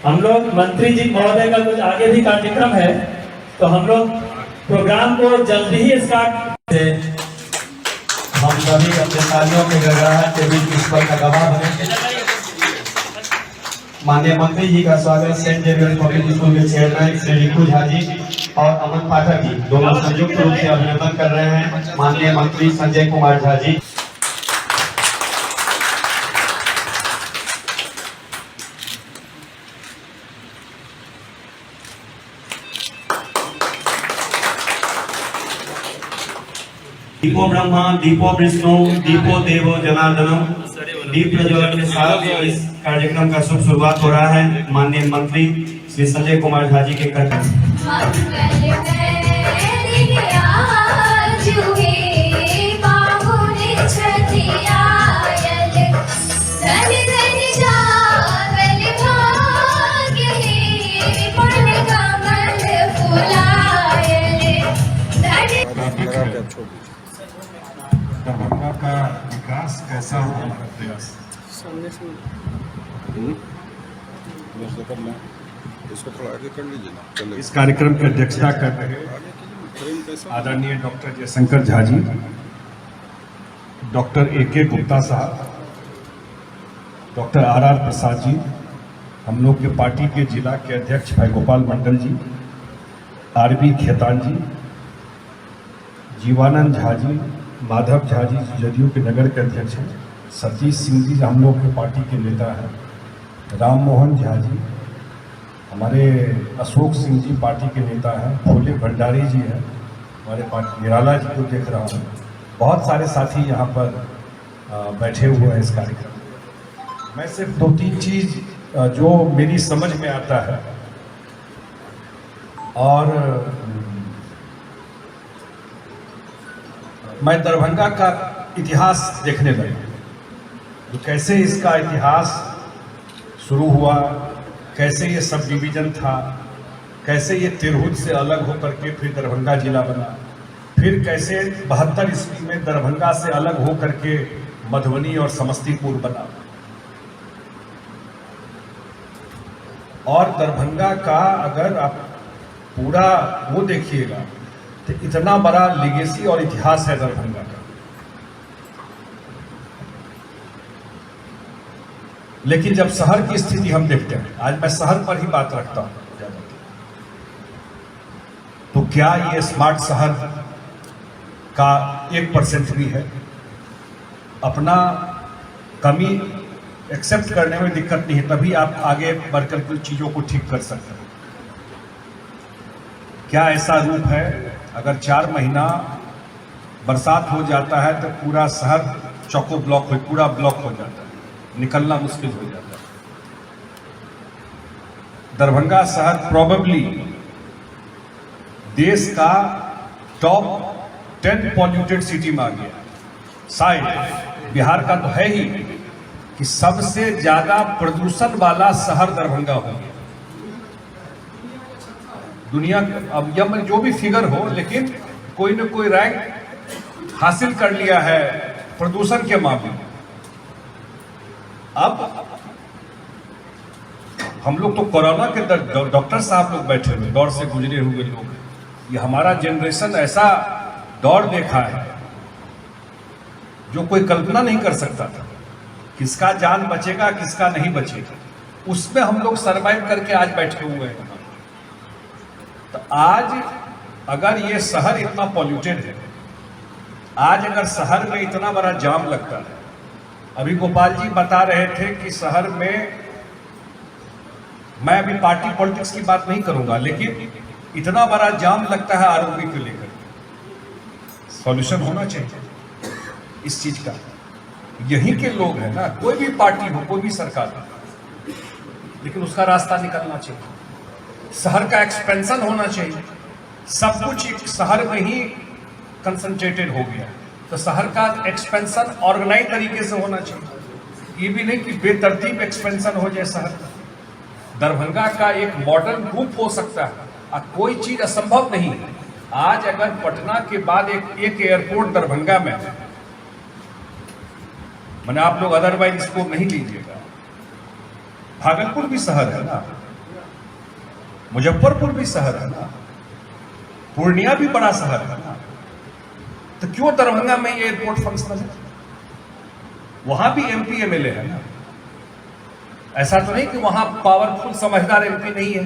हम लोग मंत्री जी महोदय का कुछ आगे भी कार्यक्रम है, तो हम लोग प्रोग्राम को जल्दी ही स्टार्ट से हम सभी अपने तालियों के गड़गड़ाहट के बीच ईश्वर का गवाह बनेंगे। माननीय मंत्री जी का स्वागत सेंट जेवियर पब्लिक स्कूल के चेयरमैन श्री रिकू झा जी और अमन पाठक जी दोनों संयुक्त रूप से अभिनंदन कर रहे हैं। माननीय मंत्री संजय कुमार झा जी। दीपो ब्रह्मा दीपो विष्णु दीपो देवो जनार्दनम। दीप प्रज्वलन के साथ इस कार्यक्रम का शुभ शुरुआत हो रहा है। माननीय मंत्री श्री संजय कुमार झा जी के दरभंगा का विकास कैसा हो हमारा प्रयास। इसको थोड़ा आगे कर लीजिए ना, चलेगा। इस कार्यक्रम की अध्यक्षता कर रहे आदरणीय doctor Jaishankar Jha ji, doctor AK Gupta साहब, डॉक्टर RR प्रसाद जी, हम लोग के पार्टी के जिला के अध्यक्ष भाई गोपाल मंडल जी, RB खेतान जी, जीवानंद झा जी, माधव झा जी जदयू के नगर के अध्यक्ष हैं, सतीश सिंह जी हम लोग के पार्टी के नेता हैं, राम मोहन झा जी, हमारे अशोक सिंह जी पार्टी के नेता हैं, भोले भंडारी जी हैं हमारे पार्टी, निराला जी को देख रहा हूँ, बहुत सारे साथी यहाँ पर बैठे हुए हैं इस कार्यक्रम में। मैं सिर्फ 2-3 चीज़ जो मेरी समझ में आता है और मैं दरभंगा का इतिहास देखने लगा, तो कैसे इसका इतिहास शुरू हुआ, कैसे ये सब डिवीजन था, कैसे ये तिरहुत से अलग होकर के फिर दरभंगा जिला बना, फिर कैसे 72 ईस्वी में दरभंगा से अलग होकर के मधुबनी और समस्तीपुर बना, और दरभंगा का अगर आप पूरा वो देखिएगा तो इतना बड़ा लेगेसी और इतिहास है दरभंगा का। लेकिन जब शहर की स्थिति हम देखते हैं, आज मैं शहर पर ही बात रखता हूं ज्यादा, तो क्या ये स्मार्ट शहर का 1% भी है? अपना कमी एक्सेप्ट करने में दिक्कत नहीं है, तभी आप आगे बढ़कर कुछ चीजों को ठीक कर सकते हैं। क्या ऐसा रूप है अगर 4 महीना बरसात हो जाता है तो पूरा शहर चौको ब्लॉक हो, पूरा ब्लॉक हो जाता है, निकलना मुश्किल हो जाता है। दरभंगा शहर प्रोबेबली देश का टॉप 10 पॉल्यूटेड सिटी में आ गया, शायद बिहार का तो है ही कि सबसे ज्यादा प्रदूषण वाला शहर दरभंगा हो गया दुनिया। अब यह जो भी फिगर हो, लेकिन कोई न कोई रैंक हासिल कर लिया है प्रदूषण के मामले में। अब हम लोग तो कोरोना के डॉक्टर साहब लोग बैठे हुए, दौर से गुजरे हुए लोग, ये हमारा जनरेशन ऐसा दौर देखा है जो कोई कल्पना नहीं कर सकता था, किसका जान बचेगा किसका नहीं बचेगा, उसमें हम लोग सरवाइव करके आज बैठे हुए हैं। तो आज अगर ये शहर इतना पॉल्यूटेड है, आज अगर शहर में इतना बड़ा जाम लगता है, अभी गोपाल जी बता रहे थे कि शहर में, मैं अभी पार्टी पॉलिटिक्स की बात नहीं करूंगा, लेकिन इतना बड़ा जाम लगता है आरोपी को लेकर, सॉल्यूशन होना चाहिए इस चीज का। यही के लोग हैं ना, कोई भी पार्टी हो, कोई भी सरकार हो, लेकिन उसका रास्ता निकलना चाहिए, शहर का एक्सपेंशन होना चाहिए। सब कुछ एक शहर में ही कंसंट्रेटेड हो गया, तो शहर का एक्सपेंशन ऑर्गेनाइज तरीके से होना चाहिए। ये भी नहीं कि बेतरतीब एक्सपेंशन हो जाए शहर का। दरभंगा का एक मॉडर्न रूप हो सकता है, और कोई चीज असंभव नहीं है। आज अगर पटना के बाद एक एयरपोर्ट दरभंगा में, मैंने आप लोग अदरवाइज इसको नहीं लीजिएगा, भागलपुर भी शहर है ना, मुजफ्फरपुर भी शहर है ना, पूर्णिया भी बड़ा शहर है ना, तो क्यों दरभंगा में ये एयरपोर्ट फंक्शनल है? वहां भी एमपी एमएलए है ना। ऐसा तो नहीं कि वहां पावरफुल समझदार एमपी नहीं है,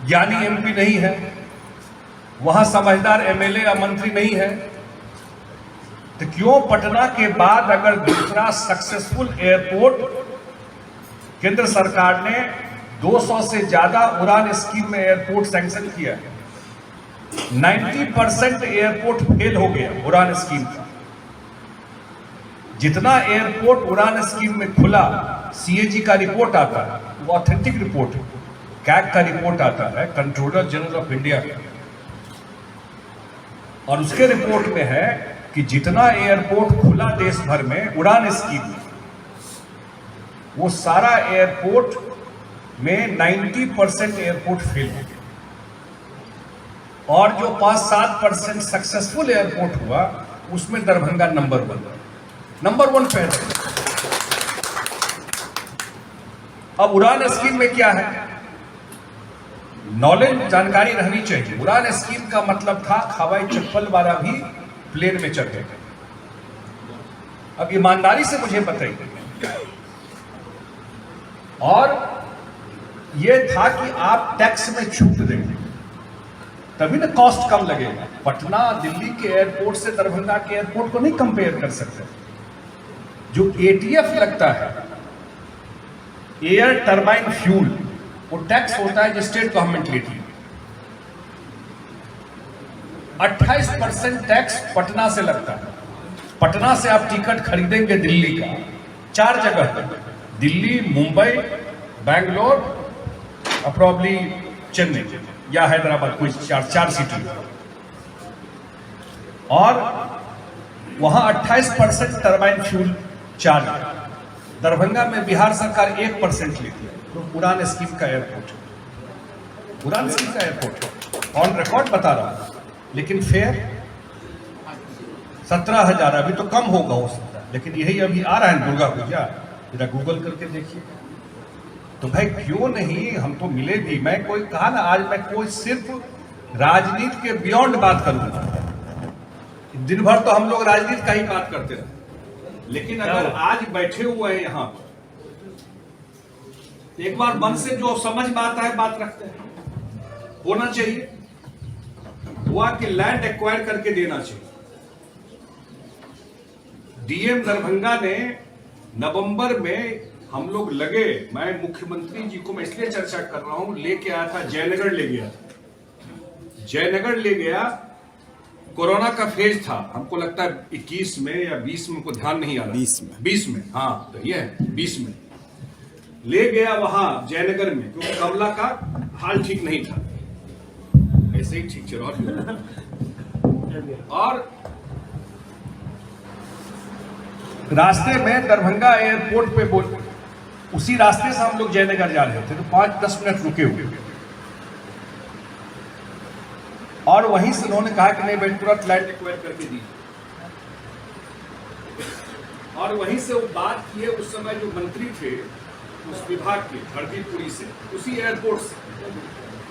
ज्ञानी एमपी नहीं है, वहां समझदार एमएलए या मंत्री नहीं है। तो क्यों पटना के बाद अगर दूसरा सक्सेसफुल एयरपोर्ट केंद्र सरकार ने 200 से ज्यादा उड़ान स्कीम में एयरपोर्ट सैंक्शन किया है, 90% एयरपोर्ट फेल हो गया उड़ान स्कीम का। जितना एयरपोर्ट उड़ान स्कीम में खुला, सीएजी का रिपोर्ट आता है, वो ऑथेंटिक रिपोर्ट है, कैग का रिपोर्ट आता है, कंट्रोलर जनरल ऑफ इंडिया का, और उसके रिपोर्ट में है कि जितना एयरपोर्ट खुला देश भर में उड़ान स्कीम में, वो सारा एयरपोर्ट में 90% एयरपोर्ट फेल हो गया, और जो 5-7% सक्सेसफुल एयरपोर्ट हुआ उसमें दरभंगा नंबर 1 पे है। अब उड़ान स्कीम में क्या है, नॉलेज जानकारी रहनी चाहिए। उड़ान स्कीम का मतलब था हवाई चप्पल वाला भी प्लेन में चढ़ गए। अब ईमानदारी से मुझे बताइए, और यह था कि आप टैक्स में छूट देंगे तभी ना कॉस्ट कम लगेगा। पटना दिल्ली के एयरपोर्ट से दरभंगा के एयरपोर्ट को नहीं कंपेयर कर सकते। जो एटीएफ लगता है, एयर टरबाइन फ्यूल, वो टैक्स होता है जो स्टेट गवर्नमेंट लेती है। 28% टैक्स पटना से लगता है। पटना से आप टिकट खरीदेंगे दिल्ली का 4 जगह पर, दिल्ली, मुंबई, बैंगलोर और प्रॉब्ली चेन्नई या हैदराबाद, कोई चार सिटी, और वहां 28% टरबाइन फ्यूल चार्ज है। दरभंगा में बिहार सरकार 1% लेती है। तो उड़ान स्कीम का एयरपोर्ट है, उड़ान स्कीम का एयरपोर्ट है, ऑन रिकॉर्ड बता रहा हूं। लेकिन फेयर 17,000, अभी तो कम होगा हो सकता है, लेकिन यही अभी आ रहा है दुर्गा पूजा, जरा गूगल करके देखिए। तो भाई क्यों नहीं, हम तो मिले भी। मैं कोई कहा ना, आज मैं कोई सिर्फ राजनीति के बियॉन्ड बात करूंगा। दिन भर तो हम लोग राजनीति का ही बात करते रहे, लेकिन अगर आज बैठे हुए हैं यहां, एक बार मन से जो समझ में आता है बात रखते हैं। होना चाहिए, हुआ कि लैंड एक्वायर करके देना चाहिए। डीएम दरभंगा ने नवंबर में हम लोग लगे, मैं मुख्यमंत्री जी को मैं इसलिए चर्चा कर रहा हूं, लेके आया था, जयनगर ले गया, जयनगर ले गया। कोरोना का फेज था, हमको लगता है 21 में या 20 में, को ध्यान नहीं आ रहा, 20 में, हाँ तो ये है 20 में ले गया वहां जयनगर में, क्योंकि कमला का हाल ठीक नहीं था, ऐसे ही ठीक चलो। और रास्ते में दरभंगा एयरपोर्ट पे बोल, उसी रास्ते से हम लोग जयनगर जा रहे थे, तो 5-10 मिनट रुके हुए, और वहीं से उन्होंने कहा कि नहीं भाई तुरंत लैंड एक्वायर करके दी। और वहीं से वो बात किए, उस समय जो मंत्री थे उस विभाग के, हरदीपुरी से, उसी एयरपोर्ट से,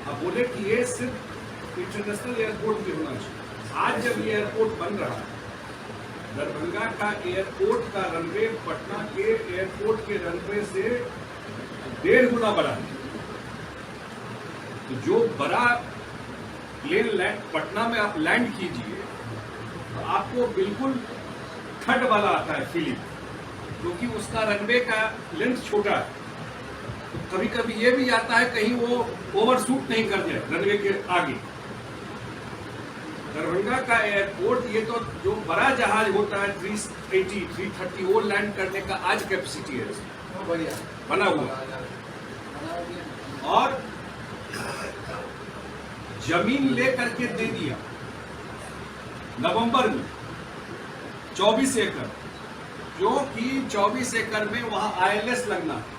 अब बोले कि ये सिर्फ इंटरनेशनल एयरपोर्ट भी होना चाहिए। आज जब ये एयरपोर्ट बन रहा है, दरभंगा का एयरपोर्ट का रनवे पटना के एयरपोर्ट के रनवे से 1.5 गुना बड़ा है। तो जो बड़ा प्लेन लैंड पटना में आप लैंड कीजिए, तो आपको बिल्कुल थर्ड वाला आता है फीलिंग, क्योंकि उसका रनवे का लेंथ छोटा है। तो कभी कभी ये भी आता है कहीं वो ओवरशूट नहीं कर जाए रनवे के आगे। दरभंगा का एयरपोर्ट, ये तो जो बड़ा जहाज होता है 380, 330, वो लैंड करने का आज कैपेसिटी है, बना हुआ। और जमीन ले करके दे दिया नवंबर में 24 एकड़, जो कि 24 एकड़ में वहां आईएलएस लगना है।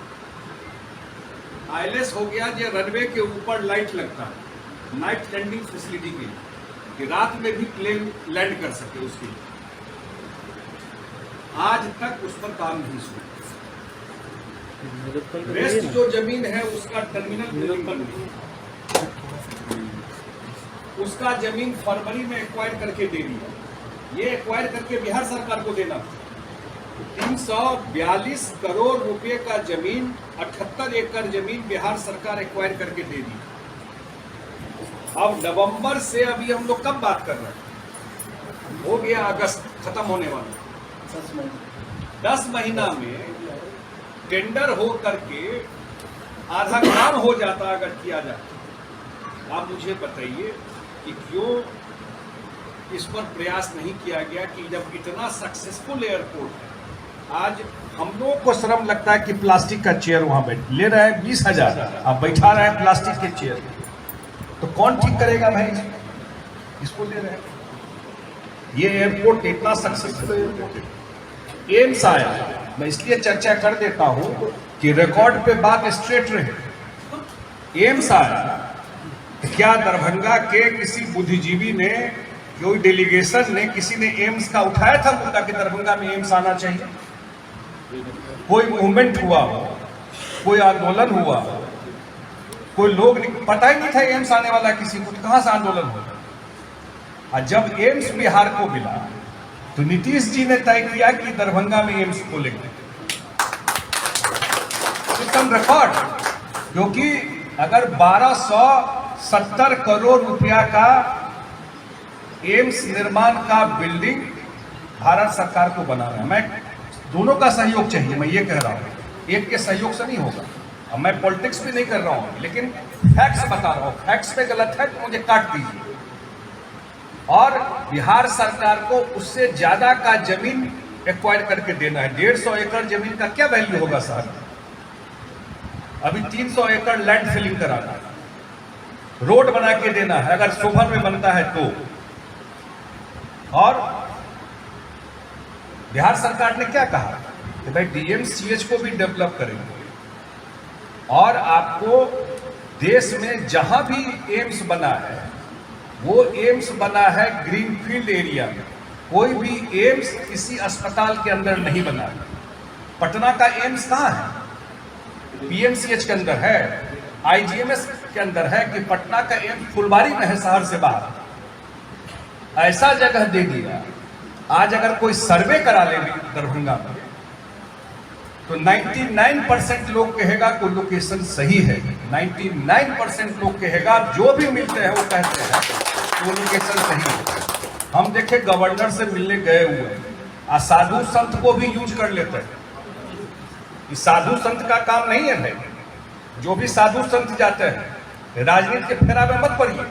आईएलएस हो गया, जो रनवे के ऊपर लाइट लगता है, नाइट लैंडिंग फैसिलिटी के लिए, कि रात में भी प्लेन लैंड कर सके। उसके आज तक उस पर काम नहीं हुआ। रेस्ट जो जमीन है उसका टर्मिनल बिल्डिंग उसका जमीन फरवरी में एक्वायर करके दे दी। ये एक्वायर करके बिहार सरकार को देना 342 करोड़ रुपए का जमीन 78 एकड़ जमीन बिहार सरकार एक्वायर करके दे दी। अब नवंबर से अभी हम लोग कब बात कर रहे हैं, हो गया अगस्त खत्म होने वाला, 10 महीना में टेंडर हो करके आधा काम हो जाता अगर किया जाता। आप मुझे बताइए कि क्यों इस पर प्रयास नहीं किया गया कि जब इतना सक्सेसफुल एयरपोर्ट है। आज हम लोगों को शर्म लगता है कि प्लास्टिक का चेयर वहां बैठ ले रहे हैं 20,000, आप बैठा रहे हैं प्लास्टिक के चेयर, तो कौन ठीक करेगा भाई इसको ले रहे हैं। ये एयरपोर्ट इतना सक्सेसफुल एयरपोर्ट है। एम्स आया, मैं इसलिए चर्चा कर देता हूं कि रिकॉर्ड पे बात स्ट्रेट रहे। एम्स आया, क्या दरभंगा के किसी बुद्धिजीवी ने, कोई डेलीगेशन ने, किसी ने एम्स का उठाया था मुद्दा कि दरभंगा में एम्स आना चाहिए? कोई मूवमेंट हुआ हो, कोई आंदोलन हुआ हो, कोई लोग पता ही नहीं था एम्स आने वाला किसी को, तो कहां से आंदोलन होगा? और जब एम्स बिहार को मिला तो नीतीश जी ने तय किया कि दरभंगा में एम्स खोलेंगे। रिकॉर्ड, क्योंकि अगर 1270 करोड़ रुपया का एम्स निर्माण का बिल्डिंग भारत सरकार को बनाना है, मैं दोनों का सहयोग चाहिए, मैं ये कह रहा हूं, एक के सहयोग से नहीं होगा। अब मैं पॉलिटिक्स भी नहीं कर रहा हूं, लेकिन फैक्ट्स बता रहा हूं, फैक्ट्स पे गलत है तो मुझे काट दीजिए। और बिहार सरकार को उससे ज्यादा का जमीन एक्वायर करके देना है। 150 एकड़ जमीन का क्या वैल्यू होगा साहब? अभी 300 एकड़ लैंड फिलिंग कराना है, रोड बना के देना है अगर सोभन में बनता है तो। और बिहार सरकार ने क्या कहा कि भाई डीएमसीएच को भी डेवलप करेंगे और आपको देश में जहां भी एम्स बना है वो एम्स बना है ग्रीनफील्ड एरिया में, कोई भी एम्स किसी अस्पताल के अंदर नहीं बना है। पटना का एम्स कहां है? पीएमसीएच के अंदर है, आईजीएमएस के अंदर है कि पटना का एम्स फुलवारी में है, शहर से बाहर। ऐसा जगह दे दिया। आज अगर कोई सर्वे करा ले दरभंगा में तो 99% लोग कहेगा कि लोकेशन सही है, 99% लोग कहेगा, जो भी मिलते हैं वो कहते हैं वो लोकेशन सही है। हम देखे गवर्नर से मिलने गए हुए आ साधु संत को भी यूज कर लेते हैं। इस साधु संत का काम नहीं है भाई, जो भी साधु संत जाते हैं राजनीति के फेरा में मत पड़िए,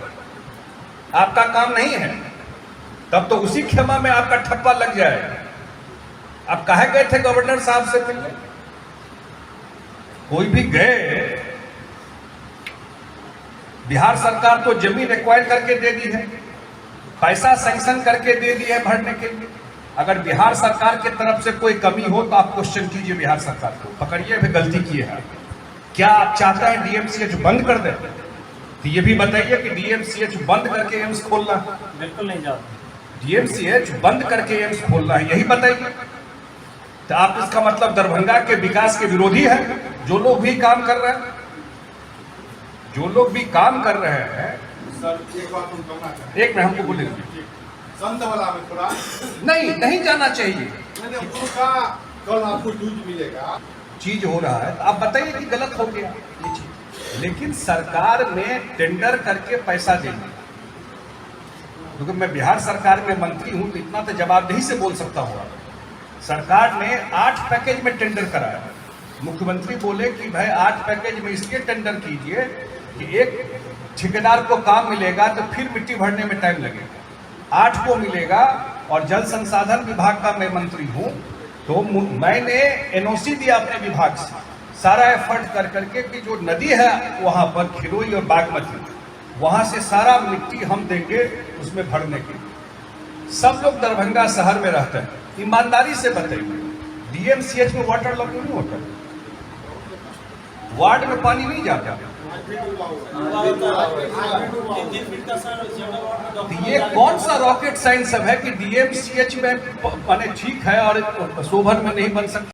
आपका काम नहीं है, तब तो उसी खेमा में आपका ठप्पा लग जाएगा। आप कहे गए थे गवर्नर साहब से मिलने? कोई भी गए? बिहार सरकार तो जमीन एक्वायर करके दे दी है, पैसा सैंक्शन करके दे दिया है भरने के लिए। अगर बिहार सरकार की तरफ से कोई कमी हो तो आप क्वेश्चन कीजिए बिहार सरकार को, पकड़िए भी गलती की है। क्या आप चाहते हैं डीएमसीएच बंद कर दें? तो ये भी बताइए कि डीएमसीएच बंद करके एम्स खोलना? बिल्कुल नहीं चाहते। डीएमसीएच बंद करके एम्स खोलना है, यही बताइए। तो आप इसका मतलब दरभंगा के विकास के विरोधी है? जो लोग भी काम कर रहे हैं, जो लोग भी काम कर रहे हैं, सर एक बात हम कहना चाहते एक मिनट हमको बोलेंगे, हैं, संत वाला में थोड़ा नहीं जाना चाहिए। उसका कल आपको यूज मिलेगा, चीज हो रहा है तो आप बताइए कि गलत हो गया ये चीज। लेकिन सरकार ने टेंडर करके पैसा देना, क्योंकि मैं बिहार सरकार में मंत्री हूं तो इतना तो जवाबदेही से बोल सकता हूं। सरकार ने 8 पैकेज में टेंडर कराया। मुख्यमंत्री बोले कि भाई 8 पैकेज में इसलिए टेंडर कीजिए कि एक ठेकेदार को काम मिलेगा तो फिर मिट्टी भरने में टाइम लगेगा, 8 को मिलेगा। और जल संसाधन विभाग का मैं मंत्री हूं तो मैंने एनओसी दिया अपने विभाग से, सारा एफर्ट कर करके कि जो नदी है वहां पर खिरोई और बागमती, वहां से सारा मिट्टी हम देंगे उसमें भरने के लिए। सब लोग दरभंगा शहर में रहते हैं, ईमानदारी से बताइए डीएमसीएच में वाटर लॉगिंग नहीं होता, वार्ड में पानी नहीं जाता। ये कौन सा रॉकेट साइंस सब है कि डीएमसीएच में माने ठीक है और शोभन में नहीं बन सकता?